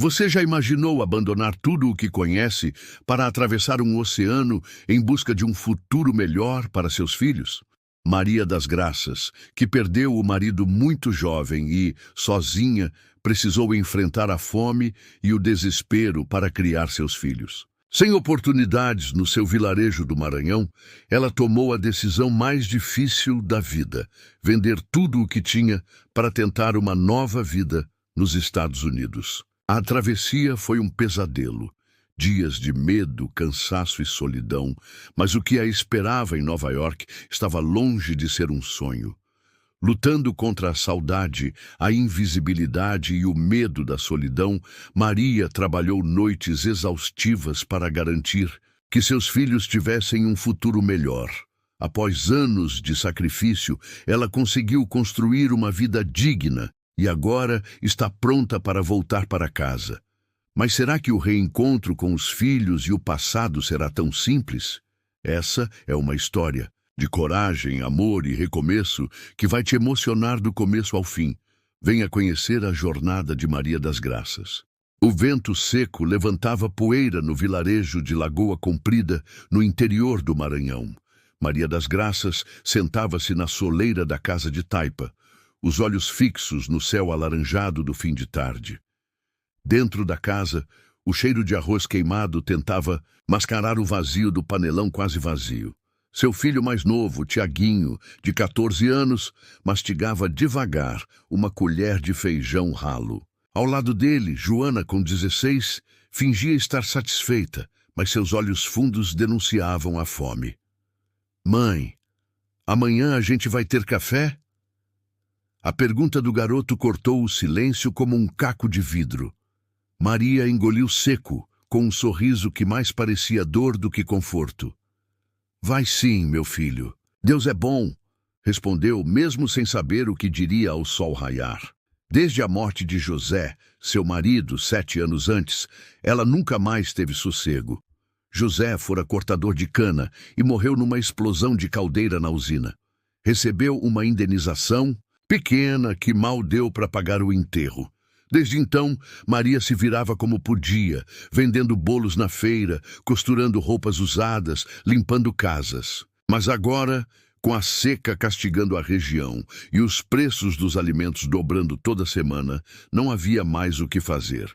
Você já imaginou abandonar tudo o que conhece para atravessar um oceano em busca de um futuro melhor para seus filhos? Maria das Graças, que perdeu o marido muito jovem e, sozinha, precisou enfrentar a fome e o desespero para criar seus filhos. Sem oportunidades no seu vilarejo do Maranhão, ela tomou a decisão mais difícil da vida: vender tudo o que tinha para tentar uma nova vida nos Estados Unidos. A travessia foi um pesadelo. Dias de medo, cansaço e solidão, mas o que a esperava em Nova York estava longe de ser um sonho. Lutando contra a saudade, a invisibilidade e o medo da solidão, Maria trabalhou noites exaustivas para garantir que seus filhos tivessem um futuro melhor. Após anos de sacrifício, ela conseguiu construir uma vida digna e agora está pronta para voltar para casa. Mas será que o reencontro com os filhos e o passado será tão simples? Essa é uma história de coragem, amor e recomeço que vai te emocionar do começo ao fim. Venha conhecer a jornada de Maria das Graças. O vento seco levantava poeira no vilarejo de Lagoa Comprida, no interior do Maranhão. Maria das Graças sentava-se na soleira da casa de taipa, os olhos fixos no céu alaranjado do fim de tarde. Dentro da casa, o cheiro de arroz queimado tentava mascarar o vazio do panelão quase vazio. Seu filho mais novo, Tiaguinho, de 14 anos, mastigava devagar uma colher de feijão ralo. Ao lado dele, Joana, com 16, fingia estar satisfeita, mas seus olhos fundos denunciavam a fome. "Mãe, amanhã a gente vai ter café?" A pergunta do garoto cortou o silêncio como um caco de vidro. Maria engoliu seco, com um sorriso que mais parecia dor do que conforto. "Vai sim, meu filho. Deus é bom", respondeu, mesmo sem saber o que diria ao sol raiar. Desde a morte de José, seu marido, 7 anos antes, ela nunca mais teve sossego. José fora cortador de cana e morreu numa explosão de caldeira na usina. Recebeu uma indenização pequena que mal deu para pagar o enterro. Desde então, Maria se virava como podia, vendendo bolos na feira, costurando roupas usadas, limpando casas. Mas agora, com a seca castigando a região e os preços dos alimentos dobrando toda semana, não havia mais o que fazer.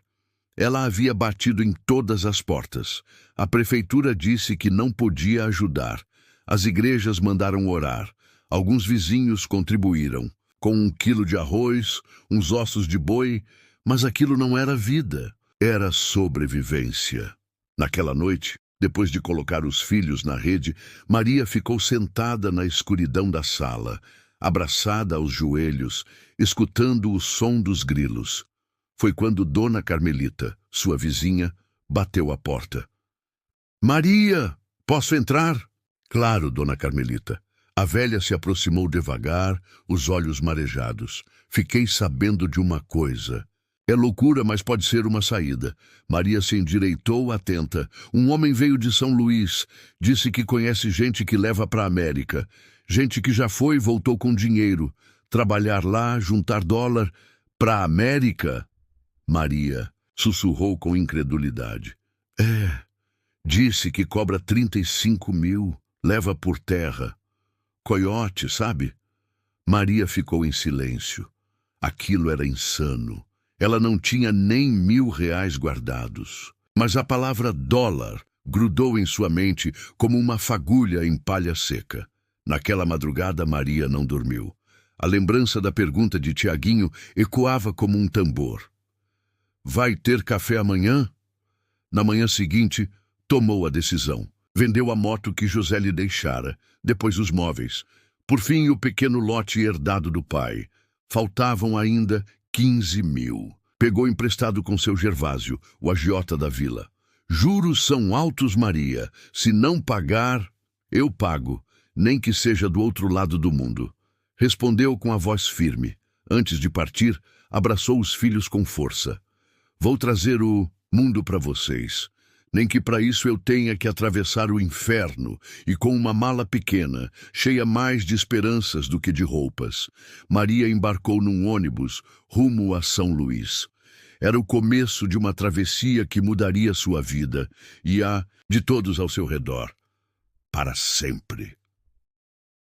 Ela havia batido em todas as portas. A prefeitura disse que não podia ajudar. As igrejas mandaram orar. Alguns vizinhos contribuíram, com 1 quilo de arroz, uns ossos de boi, mas aquilo não era vida, era sobrevivência. Naquela noite, depois de colocar os filhos na rede, Maria ficou sentada na escuridão da sala, abraçada aos joelhos, escutando o som dos grilos. Foi quando Dona Carmelita, sua vizinha, bateu à porta. "Maria, posso entrar?" "Claro, Dona Carmelita." A velha se aproximou devagar, os olhos marejados. "Fiquei sabendo de uma coisa. É loucura, mas pode ser uma saída." Maria se endireitou atenta. "Um homem veio de São Luís. Disse que conhece gente que leva para a América. Gente que já foi e voltou com dinheiro. Trabalhar lá, juntar dólar. Para a América?" Maria sussurrou com incredulidade. Disse que cobra 35 mil. Leva por terra. Coiote, sabe?" Maria ficou em silêncio. Aquilo era insano. Ela não tinha nem R$ 1.000 guardados. Mas a palavra dólar grudou em sua mente como uma fagulha em palha seca. Naquela madrugada, Maria não dormiu. A lembrança da pergunta de Tiaguinho ecoava como um tambor. "Vai ter café amanhã?" Na manhã seguinte, tomou a decisão. Vendeu a moto que José lhe deixara, depois os móveis. Por fim, o pequeno lote herdado do pai. Faltavam ainda 15 mil. Pegou emprestado com seu Gervásio, o agiota da vila. "Juros são altos, Maria. Se não pagar, eu pago, nem que seja do outro lado do mundo." Respondeu com a voz firme. Antes de partir, abraçou os filhos com força. "Vou trazer o mundo para vocês. Nem que para isso eu tenha que atravessar o inferno e com uma mala pequena, cheia mais de esperanças do que de roupas." Maria embarcou num ônibus rumo a São Luís. Era o começo de uma travessia que mudaria sua vida e a de todos ao seu redor, para sempre.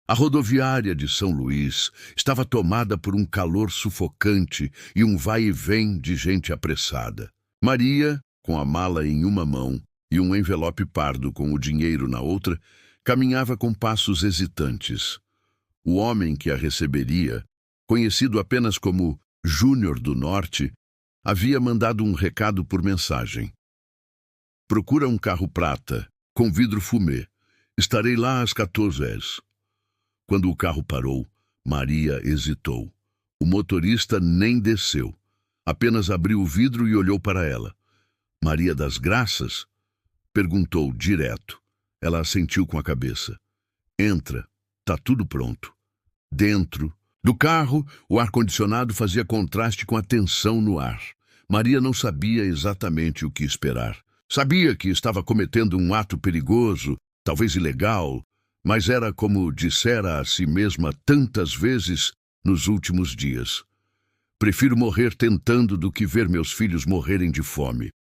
A rodoviária de São Luís estava tomada por um calor sufocante e um vai e vem de gente apressada. Maria, com a mala em uma mão e um envelope pardo com o dinheiro na outra, caminhava com passos hesitantes. O homem que a receberia, conhecido apenas como Júnior do Norte, havia mandado um recado por mensagem. Procura um carro prata, com vidro fumê. Estarei lá às 14h. Quando o carro parou, Maria hesitou. O motorista nem desceu. Apenas abriu o vidro e olhou para ela. Maria das Graças? Perguntou direto. Ela assentiu com a cabeça. Entra, tá tudo pronto. Dentro do carro, o ar-condicionado fazia contraste com a tensão no ar. Maria não sabia exatamente o que esperar. Sabia que estava cometendo um ato perigoso, talvez ilegal, mas era como dissera a si mesma tantas vezes nos últimos dias. Prefiro morrer tentando do que ver meus filhos morrerem de fome.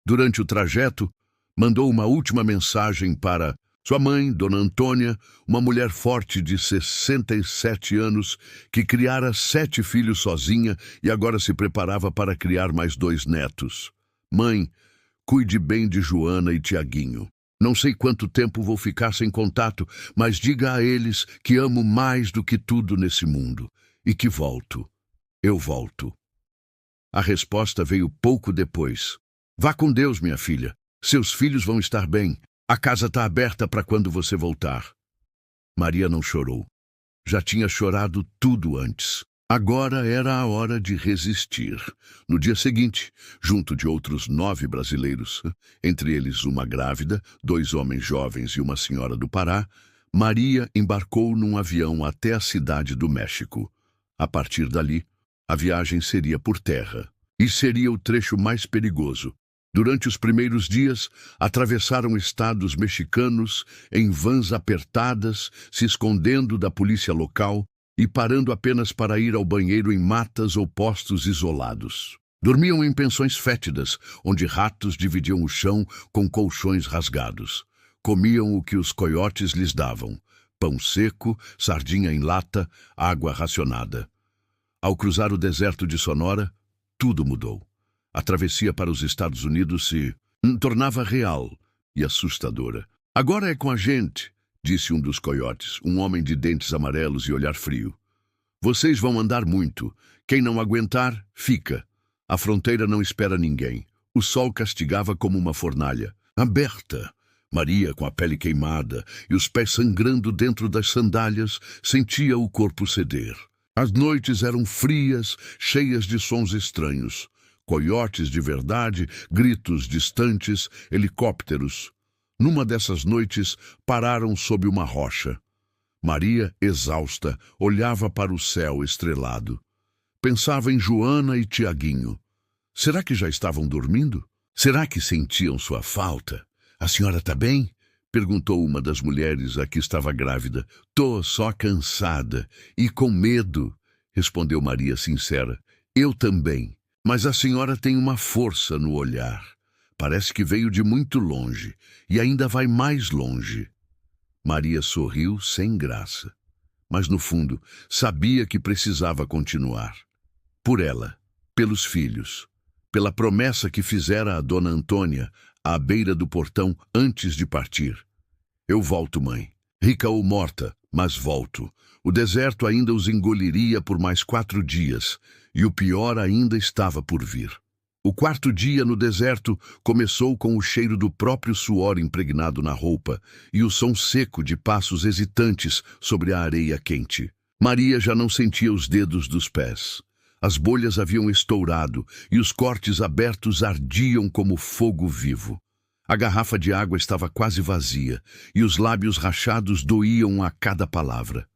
Durante o trajeto, mandou uma última mensagem para sua mãe, Dona Antônia, uma mulher forte de 67 anos, que criara 7 filhos sozinha e agora se preparava para criar mais 2 netos. Mãe, cuide bem de Joana e Tiaguinho. Não sei quanto tempo vou ficar sem contato, mas diga a eles que amo mais do que tudo nesse mundo e que volto. Eu volto. A resposta veio pouco depois. Vá com Deus, minha filha. Seus filhos vão estar bem. A casa está aberta para quando você voltar. Maria não chorou. Já tinha chorado tudo antes. Agora era a hora de resistir. No dia seguinte, junto de outros 9 brasileiros, entre eles uma grávida, 2 homens jovens e uma senhora do Pará, Maria embarcou num avião até a cidade do México. A partir dali, a viagem seria por terra. E seria o trecho mais perigoso. Durante os primeiros dias, atravessaram estados mexicanos em vans apertadas, se escondendo da polícia local e parando apenas para ir ao banheiro em matas ou postos isolados. Dormiam em pensões fétidas, onde ratos dividiam o chão com colchões rasgados. Comiam o que os coiotes lhes davam: pão seco, sardinha em lata, água racionada. Ao cruzar o deserto de Sonora, tudo mudou. A travessia para os Estados Unidos se tornava real e assustadora. Agora é com a gente, disse um dos coiotes, um homem de dentes amarelos e olhar frio. Vocês vão andar muito. Quem não aguentar, fica. A fronteira não espera ninguém. O sol castigava como uma fornalha. Aberta. Maria, com a pele queimada e os pés sangrando dentro das sandálias, sentia o corpo ceder. As noites eram frias, cheias de sons estranhos. Coiotes de verdade, gritos distantes, helicópteros. Numa dessas noites, pararam sob uma rocha. Maria, exausta, olhava para o céu estrelado. Pensava em Joana e Tiaguinho. Será que já estavam dormindo? Será que sentiam sua falta? A senhora está bem? Perguntou uma das mulheres a que estava grávida. Tô só cansada e com medo, respondeu Maria sincera. Eu também. Mas a senhora tem uma força no olhar. Parece que veio de muito longe e ainda vai mais longe. Maria sorriu sem graça, mas no fundo sabia que precisava continuar. Por ela, pelos filhos, pela promessa que fizera a Dona Antônia à beira do portão antes de partir. Eu volto, mãe. Rica ou morta, mas volto. O deserto ainda os engoliria por mais 4 dias, e o pior ainda estava por vir. O 4º dia no deserto começou com o cheiro do próprio suor impregnado na roupa e o som seco de passos hesitantes sobre a areia quente. Maria já não sentia os dedos dos pés. As bolhas haviam estourado e os cortes abertos ardiam como fogo vivo. A garrafa de água estava quase vazia e os lábios rachados doíam a cada palavra.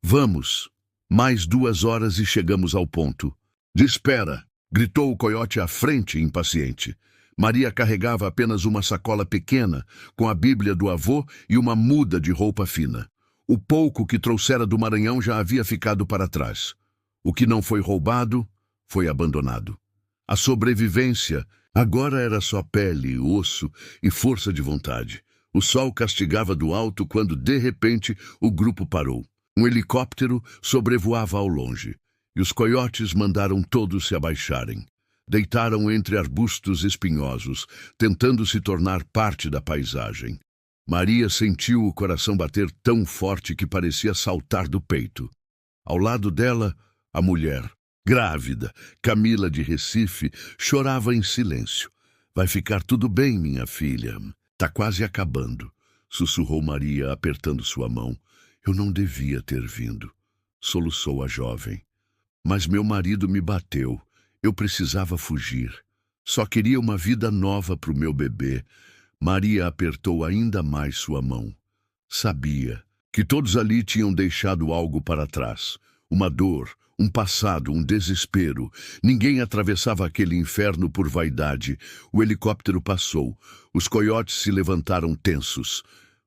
Vamos! Mais 2 horas e chegamos ao ponto. Espera! Gritou o coiote à frente, impaciente. Maria carregava apenas uma sacola pequena, com a Bíblia do avô e uma muda de roupa fina. O pouco que trouxera do Maranhão já havia ficado para trás. O que não foi roubado, foi abandonado. A sobrevivência agora era só pele, osso e força de vontade. O sol castigava do alto quando, de repente, o grupo parou. Um helicóptero sobrevoava ao longe, e os coiotes mandaram todos se abaixarem. Deitaram entre arbustos espinhosos, tentando se tornar parte da paisagem. Maria sentiu o coração bater tão forte que parecia saltar do peito. Ao lado dela, a mulher, grávida, Camila de Recife, chorava em silêncio. "Vai ficar tudo bem, minha filha. Tá quase acabando", sussurrou Maria, apertando sua mão. "Eu não devia ter vindo", soluçou a jovem. "Mas meu marido me bateu. Eu precisava fugir. Só queria uma vida nova para o meu bebê." Maria apertou ainda mais sua mão. Sabia que todos ali tinham deixado algo para trás. Uma dor, um passado, um desespero. Ninguém atravessava aquele inferno por vaidade. O helicóptero passou. Os coiotes se levantaram tensos.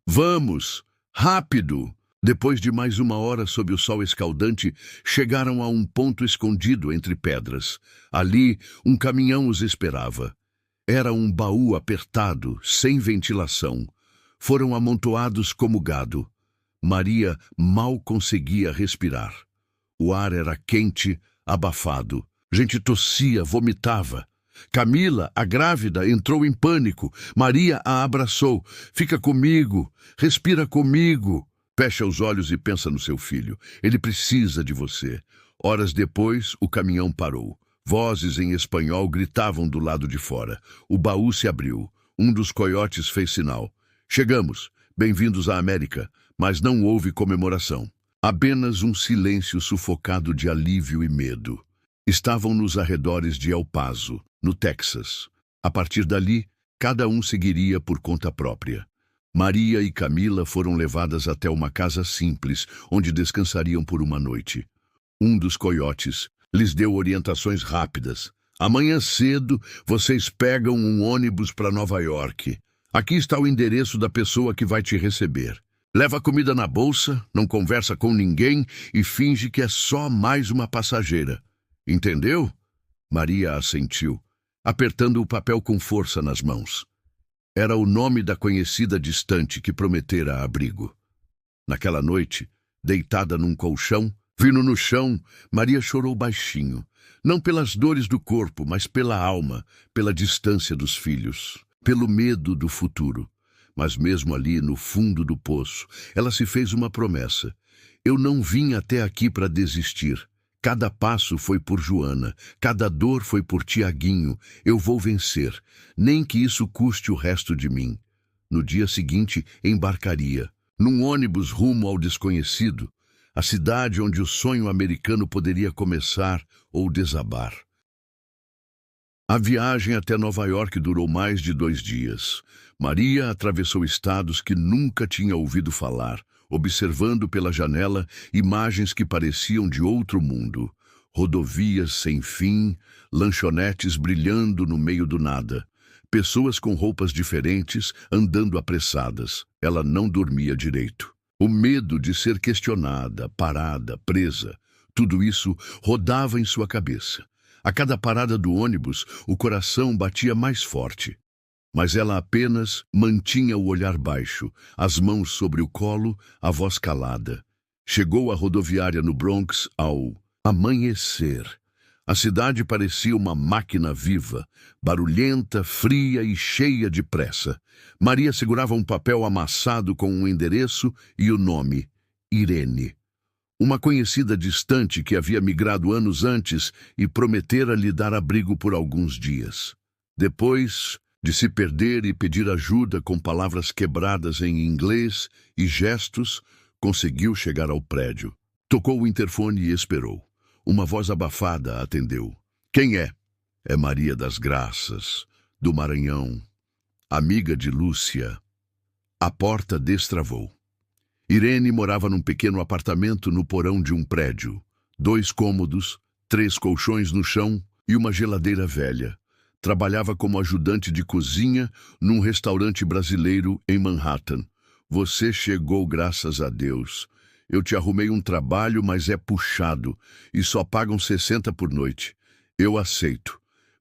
"Vamos! Rápido!" Depois de mais uma hora sob o sol escaldante, chegaram a um ponto escondido entre pedras. Ali, um caminhão os esperava. Era um baú apertado, sem ventilação. Foram amontoados como gado. Maria mal conseguia respirar. O ar era quente, abafado. Gente tossia, vomitava. Camila, a grávida, entrou em pânico. Maria a abraçou. "Fica comigo, respira comigo." "Fecha os olhos e pensa no seu filho. Ele precisa de você." Horas depois, o caminhão parou. Vozes em espanhol gritavam do lado de fora. O baú se abriu. Um dos coiotes fez sinal. "Chegamos. Bem-vindos à América." Mas não houve comemoração. Apenas um silêncio sufocado de alívio e medo. Estavam nos arredores de El Paso, no Texas. A partir dali, cada um seguiria por conta própria. Maria e Camila foram levadas até uma casa simples, onde descansariam por uma noite. Um dos coiotes lhes deu orientações rápidas. "Amanhã cedo, vocês pegam um ônibus para Nova York. Aqui está o endereço da pessoa que vai te receber. Leva comida na bolsa, não conversa com ninguém e finge que é só mais uma passageira. Entendeu?" Maria assentiu, apertando o papel com força nas mãos. Era o nome da conhecida distante que prometera abrigo. Naquela noite, deitada num colchão, vindo no chão, Maria chorou baixinho. Não pelas dores do corpo, mas pela alma, pela distância dos filhos, pelo medo do futuro. Mas mesmo ali, no fundo do poço, ela se fez uma promessa. "Eu não vim até aqui para desistir. Cada passo foi por Joana, cada dor foi por Tiaguinho. Eu vou vencer, nem que isso custe o resto de mim." No dia seguinte, embarcaria, num ônibus rumo ao desconhecido, a cidade onde o sonho americano poderia começar ou desabar. A viagem até Nova York durou mais de 2 dias. Maria atravessou estados que nunca tinha ouvido falar, observando pela janela imagens que pareciam de outro mundo. Rodovias sem fim, lanchonetes brilhando no meio do nada. Pessoas com roupas diferentes, andando apressadas. Ela não dormia direito. O medo de ser questionada, parada, presa, tudo isso rodava em sua cabeça. A cada parada do ônibus, o coração batia mais forte. Mas ela apenas mantinha o olhar baixo, as mãos sobre o colo, a voz calada. Chegou à rodoviária no Bronx ao amanhecer. A cidade parecia uma máquina viva, barulhenta, fria e cheia de pressa. Maria segurava um papel amassado com um endereço e o nome, Irene. Uma conhecida distante que havia migrado anos antes e prometera lhe dar abrigo por alguns dias. Depois de se perder e pedir ajuda com palavras quebradas em inglês e gestos, conseguiu chegar ao prédio. Tocou o interfone e esperou. Uma voz abafada a atendeu. "Quem é?" "É Maria das Graças, do Maranhão, amiga de Lúcia." A porta destravou. Irene morava num pequeno apartamento no porão de um prédio. 2 cômodos, 3 colchões no chão e uma geladeira velha. Trabalhava como ajudante de cozinha num restaurante brasileiro em Manhattan. "Você chegou, graças a Deus. Eu te arrumei um trabalho, mas é puxado e só pagam 60 por noite. Eu aceito.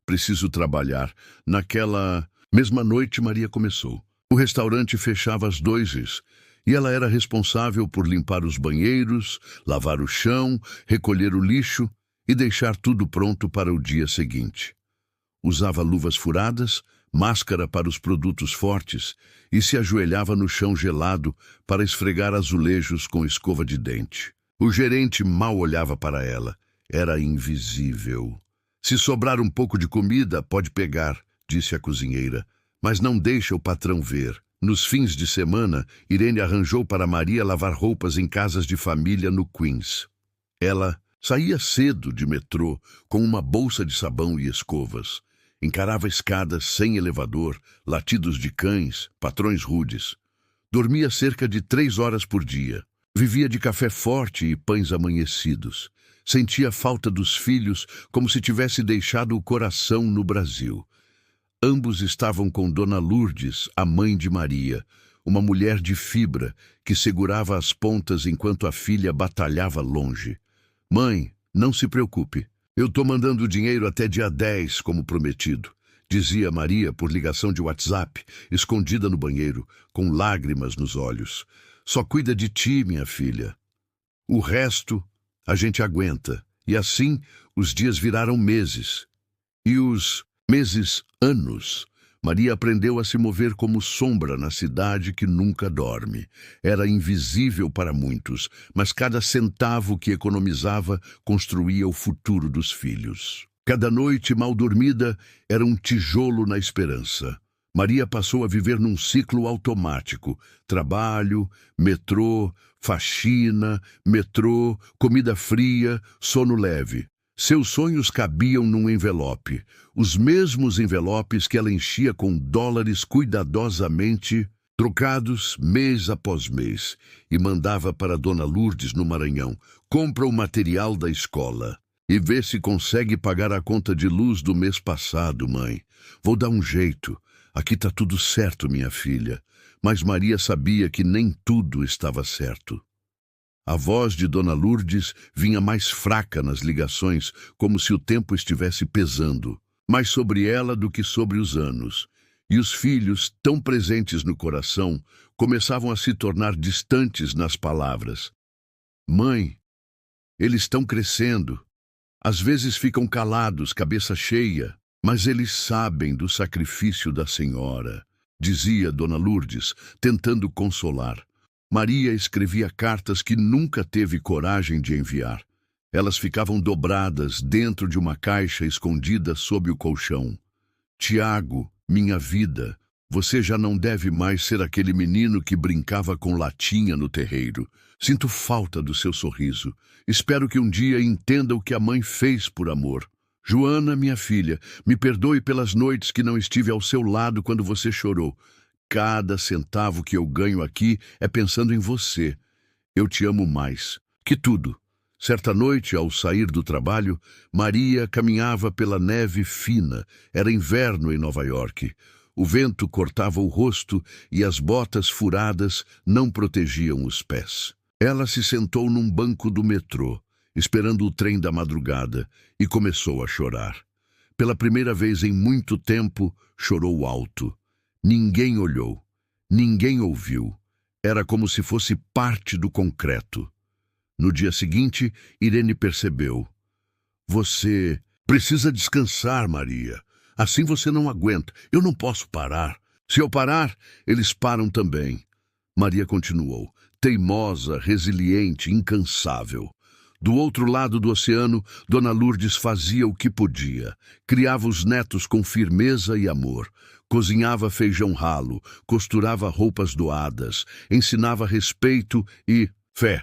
preciso trabalhar. Naquela mesma noite, Maria começou. O restaurante fechava às 2h e ela era responsável por limpar os banheiros, lavar o chão, recolher o lixo e deixar tudo pronto para o dia seguinte. Usava luvas furadas, máscara para os produtos fortes e se ajoelhava no chão gelado para esfregar azulejos com escova de dente. O gerente mal olhava para ela. Era invisível. Se sobrar um pouco de comida, pode pegar, disse a cozinheira, mas não deixa o patrão ver. Nos fins de semana, Irene arranjou para Maria lavar roupas em casas de família no Queens. Ela saía cedo de metrô com uma bolsa de sabão e escovas. Encarava escadas sem elevador, latidos de cães, patrões rudes. Dormia cerca de 3 horas por dia. Vivia de café forte e pães amanhecidos. Sentia falta dos filhos como se tivesse deixado o coração no Brasil. Ambos estavam com Dona Lourdes, a mãe de Maria, uma mulher de fibra que segurava as pontas enquanto a filha batalhava longe. Mãe, não se preocupe. Eu estou mandando dinheiro até dia 10, como prometido, dizia Maria por ligação de WhatsApp, escondida no banheiro, com lágrimas nos olhos. Só cuida de ti, minha filha. O resto a gente aguenta. E assim os dias viraram meses. E os meses, anos. Maria aprendeu a se mover como sombra na cidade que nunca dorme. Era invisível para muitos, mas cada centavo que economizava construía o futuro dos filhos. Cada noite mal dormida era um tijolo na esperança. Maria passou a viver num ciclo automático. Trabalho, metrô, faxina, metrô, comida fria, sono leve. Seus sonhos cabiam num envelope, os mesmos envelopes que ela enchia com dólares cuidadosamente trocados mês após mês, e mandava para Dona Lourdes no Maranhão. Compra o material da escola e vê se consegue pagar a conta de luz do mês passado, mãe. Vou dar um jeito. Aqui está tudo certo, minha filha. Mas Maria sabia que nem tudo estava certo. A voz de Dona Lourdes vinha mais fraca nas ligações, como se o tempo estivesse pesando, mais sobre ela do que sobre os anos. E os filhos, tão presentes no coração, começavam a se tornar distantes nas palavras. Mãe, eles estão crescendo. Às vezes ficam calados, cabeça cheia, mas eles sabem do sacrifício da senhora, dizia Dona Lourdes, tentando consolar. Maria escrevia cartas que nunca teve coragem de enviar. Elas ficavam dobradas dentro de uma caixa escondida sob o colchão. Tiago, minha vida, você já não deve mais ser aquele menino que brincava com latinha no terreiro. Sinto falta do seu sorriso. Espero que um dia entenda o que a mãe fez por amor. Joana, minha filha, me perdoe pelas noites que não estive ao seu lado quando você chorou. Cada centavo que eu ganho aqui é pensando em você. Eu te amo mais que tudo. Certa noite, ao sair do trabalho, Maria caminhava pela neve fina. Era inverno em Nova York. O vento cortava o rosto e as botas furadas não protegiam os pés. Ela se sentou num banco do metrô, esperando o trem da madrugada, e começou a chorar. Pela primeira vez em muito tempo, chorou alto. Ninguém olhou, ninguém ouviu. Era como se fosse parte do concreto. No dia seguinte, Irene percebeu. Você precisa descansar, Maria. Assim você não aguenta. Eu não posso parar. Se eu parar, eles param também. Maria continuou, teimosa, resiliente, incansável. Do outro lado do oceano, Dona Lourdes fazia o que podia. Criava os netos com firmeza e amor. Cozinhava feijão ralo, costurava roupas doadas, ensinava respeito e fé.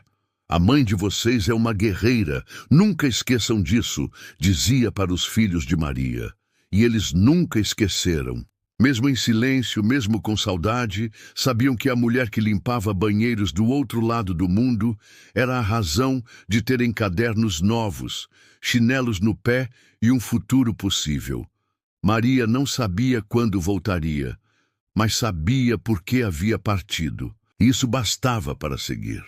A mãe de vocês é uma guerreira, nunca esqueçam disso, dizia para os filhos de Maria. E eles nunca esqueceram. Mesmo em silêncio, mesmo com saudade, sabiam que a mulher que limpava banheiros do outro lado do mundo era a razão de terem cadernos novos, chinelos no pé e um futuro possível. Maria não sabia quando voltaria, mas sabia por que havia partido. E isso bastava para seguir.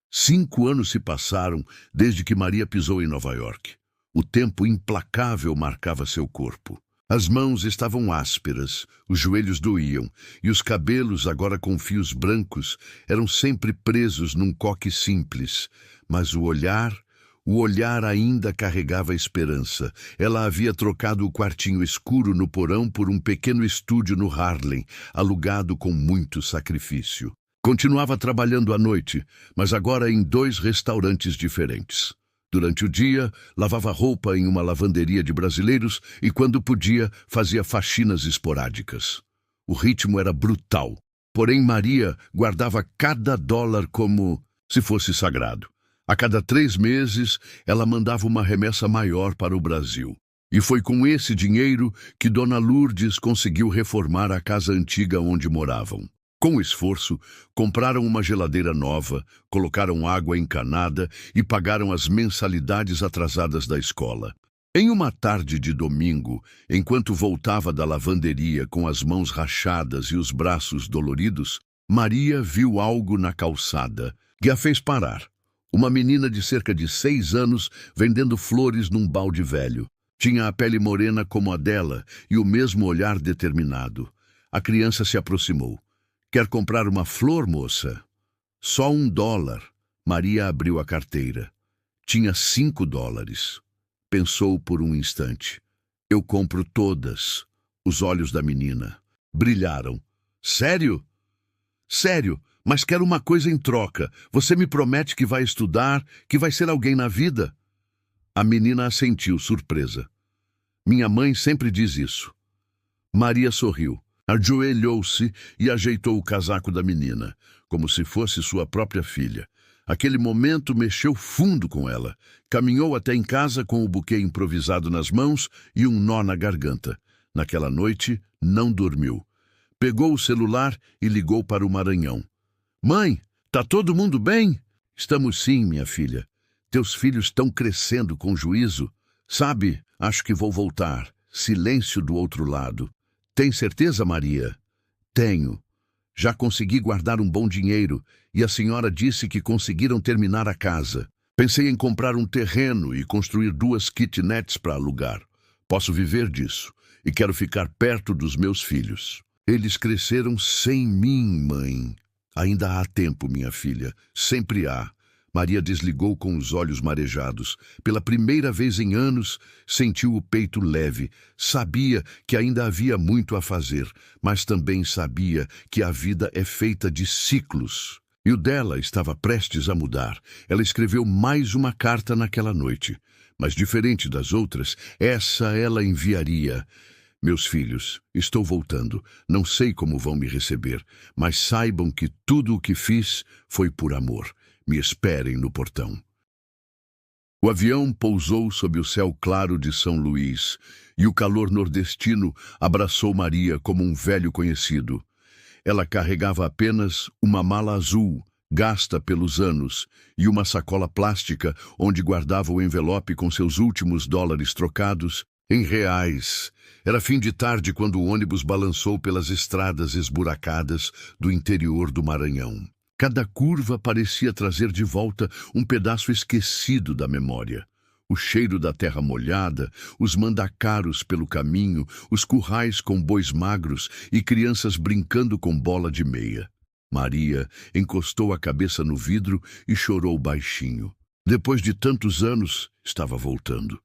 5 anos se passaram desde que Maria pisou em Nova York. O tempo implacável marcava seu corpo. As mãos estavam ásperas, os joelhos doíam, e os cabelos, agora com fios brancos, eram sempre presos num coque simples. Mas o olhar ainda carregava esperança. Ela havia trocado o quartinho escuro no porão por um pequeno estúdio no Harlem, alugado com muito sacrifício. Continuava trabalhando à noite, mas agora em 2 restaurantes diferentes. Durante o dia, lavava roupa em uma lavanderia de brasileiros e, quando podia, fazia faxinas esporádicas. O ritmo era brutal, porém Maria guardava cada dólar como se fosse sagrado. A cada 3 meses, ela mandava uma remessa maior para o Brasil. E foi com esse dinheiro que Dona Lourdes conseguiu reformar a casa antiga onde moravam. Com esforço, compraram uma geladeira nova, colocaram água encanada e pagaram as mensalidades atrasadas da escola. Em uma tarde de domingo, enquanto voltava da lavanderia com as mãos rachadas e os braços doloridos, Maria viu algo na calçada que a fez parar. Uma menina de cerca de 6 anos vendendo flores num balde velho. Tinha a pele morena como a dela e o mesmo olhar determinado. A criança se aproximou. "Quer comprar uma flor, moça?" "Só $1. Maria abriu a carteira. Tinha $5. Pensou por um instante. "Eu compro todas." Os olhos da menina brilharam. "Sério?" "Sério, mas quero uma coisa em troca. Você me promete que vai estudar, que vai ser alguém na vida?" A menina assentiu, surpresa. "Minha mãe sempre diz isso." Maria sorriu. Ajoelhou-se e ajeitou o casaco da menina, como se fosse sua própria filha. Aquele momento mexeu fundo com ela. Caminhou até em casa com o buquê improvisado nas mãos e um nó na garganta. Naquela noite, não dormiu. Pegou o celular e ligou para o Maranhão. "Mãe, tá todo mundo bem?" "Estamos sim, minha filha. Teus filhos estão crescendo com juízo. Sabe, acho que vou voltar." Silêncio do outro lado. "Tem certeza, Maria?" "Tenho. Já consegui guardar um bom dinheiro e a senhora disse que conseguiram terminar a casa. Pensei em comprar um terreno e construir 2 kitnets para alugar. Posso viver disso e quero ficar perto dos meus filhos." "Eles cresceram sem mim, mãe." "Ainda há tempo, minha filha. Sempre há." Maria desligou com os olhos marejados. Pela primeira vez em anos, sentiu o peito leve. Sabia que ainda havia muito a fazer, mas também sabia que a vida é feita de ciclos. E o dela estava prestes a mudar. Ela escreveu mais uma carta naquela noite. Mas diferente das outras, essa ela enviaria. "Meus filhos, estou voltando. Não sei como vão me receber, mas saibam que tudo o que fiz foi por amor. Me esperem no portão." O avião pousou sob o céu claro de São Luís, e o calor nordestino abraçou Maria como um velho conhecido. Ela carregava apenas uma mala azul, gasta pelos anos, e uma sacola plástica onde guardava o envelope com seus últimos dólares trocados em reais. Era fim de tarde quando o ônibus balançou pelas estradas esburacadas do interior do Maranhão. Cada curva parecia trazer de volta um pedaço esquecido da memória. O cheiro da terra molhada, os mandacaros pelo caminho, os currais com bois magros e crianças brincando com bola de meia. Maria encostou a cabeça no vidro e chorou baixinho. Depois de tantos anos, estava voltando.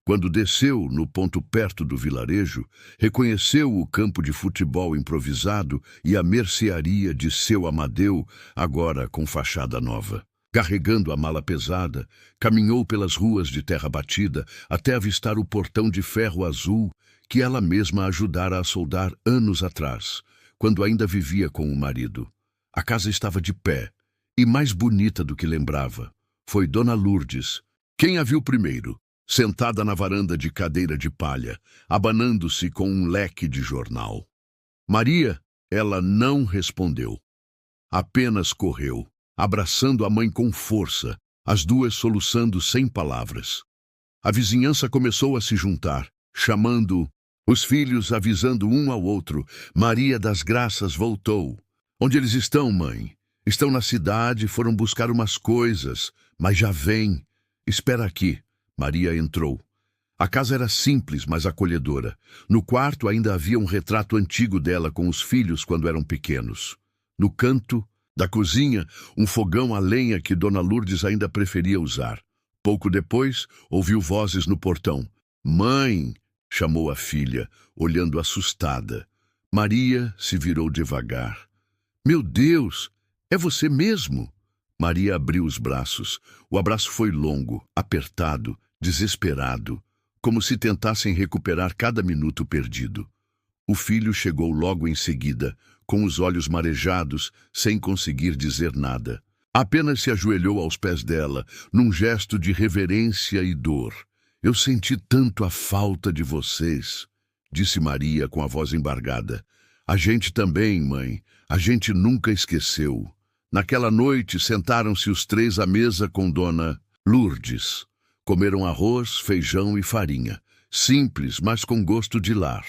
Quando desceu no ponto perto do vilarejo, reconheceu o campo de futebol improvisado e a mercearia de seu Amadeu, agora com fachada nova. Carregando a mala pesada, caminhou pelas ruas de terra batida até avistar o portão de ferro azul que ela mesma ajudara a soldar anos atrás, quando ainda vivia com o marido. A casa estava de pé, e mais bonita do que lembrava. Foi Dona Lourdes. Quem a viu primeiro? Sentada na varanda de cadeira de palha, abanando-se com um leque de jornal. Maria, ela não respondeu. Apenas correu, abraçando a mãe com força, as duas soluçando sem palavras. A vizinhança começou a se juntar, chamando, os filhos avisando um ao outro. Maria das Graças voltou. "Onde eles estão, mãe?" "Estão na cidade, foram buscar umas coisas, mas já vêm. Espera aqui." Maria entrou. A casa era simples, mas acolhedora. No quarto ainda havia um retrato antigo dela com os filhos quando eram pequenos. No canto da cozinha, um fogão a lenha que Dona Lourdes ainda preferia usar. Pouco depois, ouviu vozes no portão. "Mãe!" chamou a filha, olhando assustada. Maria se virou devagar. "Meu Deus! É você mesmo?" Maria abriu os braços. O abraço foi longo, apertado, desesperado, como se tentassem recuperar cada minuto perdido. O filho chegou logo em seguida, com os olhos marejados, sem conseguir dizer nada. Apenas se ajoelhou aos pés dela, num gesto de reverência e dor. "Eu senti tanto a falta de vocês", disse Maria com a voz embargada. "A gente também, mãe. A gente nunca esqueceu." Naquela noite, sentaram-se os três à mesa com Dona Lourdes. Comeram arroz, feijão e farinha. Simples, mas com gosto de lar.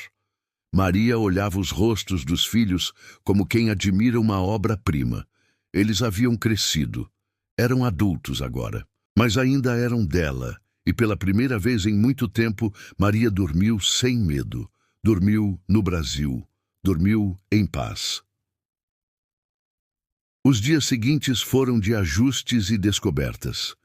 Maria olhava os rostos dos filhos como quem admira uma obra-prima. Eles haviam crescido. Eram adultos agora. Mas ainda eram dela. E pela primeira vez em muito tempo, Maria dormiu sem medo. Dormiu no Brasil. Dormiu em paz. Os dias seguintes foram de ajustes e descobertas.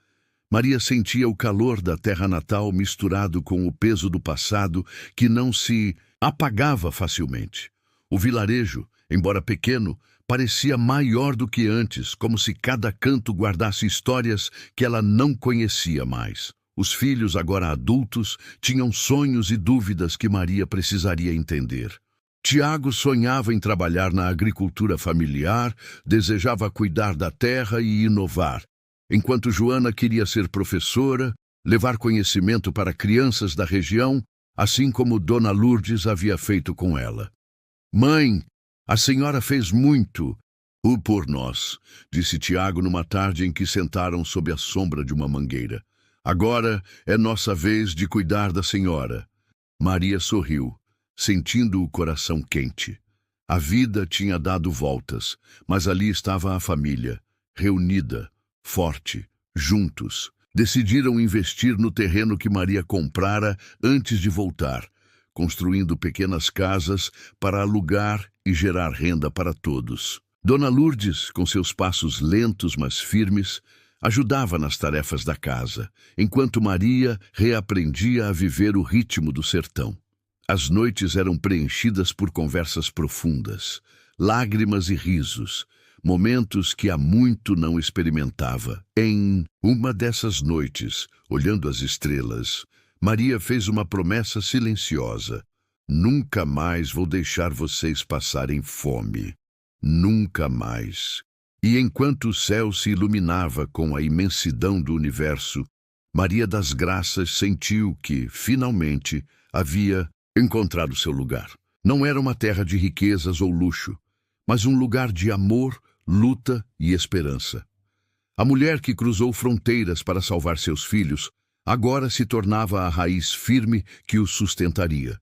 Maria sentia o calor da terra natal misturado com o peso do passado que não se apagava facilmente. O vilarejo, embora pequeno, parecia maior do que antes, como se cada canto guardasse histórias que ela não conhecia mais. Os filhos, agora adultos, tinham sonhos e dúvidas que Maria precisaria entender. Tiago sonhava em trabalhar na agricultura familiar, desejava cuidar da terra e inovar, enquanto Joana queria ser professora, levar conhecimento para crianças da região, assim como Dona Lourdes havia feito com ela. "Mãe, a senhora fez muito por nós", disse Tiago numa tarde em que sentaram sob a sombra de uma mangueira. "Agora é nossa vez de cuidar da senhora." Maria sorriu, sentindo o coração quente. A vida tinha dado voltas, mas ali estava a família, reunida, forte, juntos. Decidiram investir no terreno que Maria comprara antes de voltar, construindo pequenas casas para alugar e gerar renda para todos. Dona Lourdes, com seus passos lentos mas firmes, ajudava nas tarefas da casa, enquanto Maria reaprendia a viver o ritmo do sertão. As noites eram preenchidas por conversas profundas, lágrimas e risos, momentos que há muito não experimentava. Em uma dessas noites, olhando as estrelas, Maria fez uma promessa silenciosa. "Nunca mais vou deixar vocês passarem fome. Nunca mais." E enquanto o céu se iluminava com a imensidão do universo, Maria das Graças sentiu que, finalmente, havia encontrado seu lugar. Não era uma terra de riquezas ou luxo, mas um lugar de amor, luta e esperança. A mulher que cruzou fronteiras para salvar seus filhos, agora se tornava a raiz firme que os sustentaria,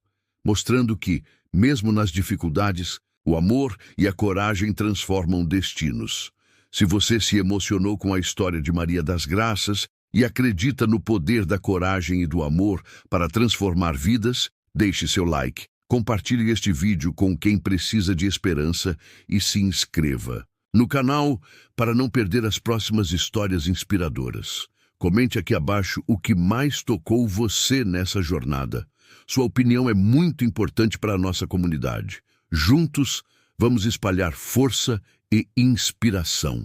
mostrando que, mesmo nas dificuldades, o amor e a coragem transformam destinos. Se você se emocionou com a história de Maria das Graças e acredita no poder da coragem e do amor para transformar vidas, deixe seu like, compartilhe este vídeo com quem precisa de esperança e se inscreva no canal para não perder as próximas histórias inspiradoras. Comente aqui abaixo o que mais tocou você nessa jornada. Sua opinião é muito importante para a nossa comunidade. Juntos, vamos espalhar força e inspiração.